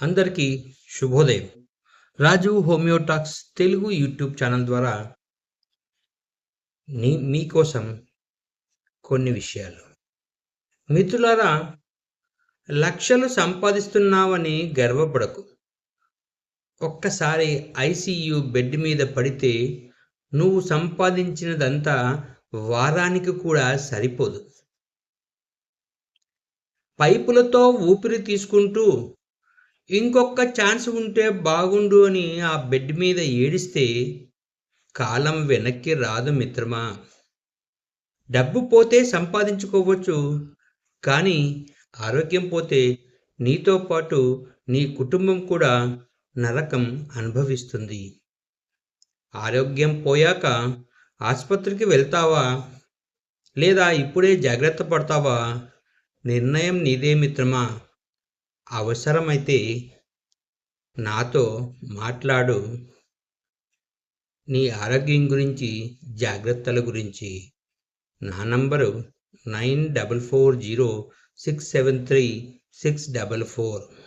అందరికీ శుభోదయం. రాజు హోమియోటాక్స్ Telugu YouTube channel ద్వారా మీకోసం కొన్ని విషయాలు. మిత్రులారా, లక్షలు సంపాదిస్తున్నావని గర్వపడకు. ఒక్కసారి ఐసీయూ బెడ్ మీద పడితే నువ్వు సంపాదించినదంతా వారానికి కూడా సరిపోదు. పైపులతో ఊపిరి తీసుకుంటూ ఇంకొక ఛాన్స్ ఉంటే బాగుండు అని ఆ బెడ్ మీద ఏడిస్తే కాలం వెనక్కి రాదు మిత్రమా. డబ్బు పోతే సంపాదించుకోవచ్చు, కానీ ఆరోగ్యం పోతే నీతో పాటు నీ కుటుంబం కూడా నరకం అనుభవిస్తుంది. ఆరోగ్యం పోయాక ఆసుపత్రికి వెళ్తావా లేదా ఇప్పుడే జాగ్రత్త పడతావా? నిర్ణయం నీదే మిత్రమా. అవసరమైతే నాతో మాట్లాడు. నీ ఆరోగ్యం గురించి, జాగ్రత్తల గురించి. నా నంబరు 9440673644.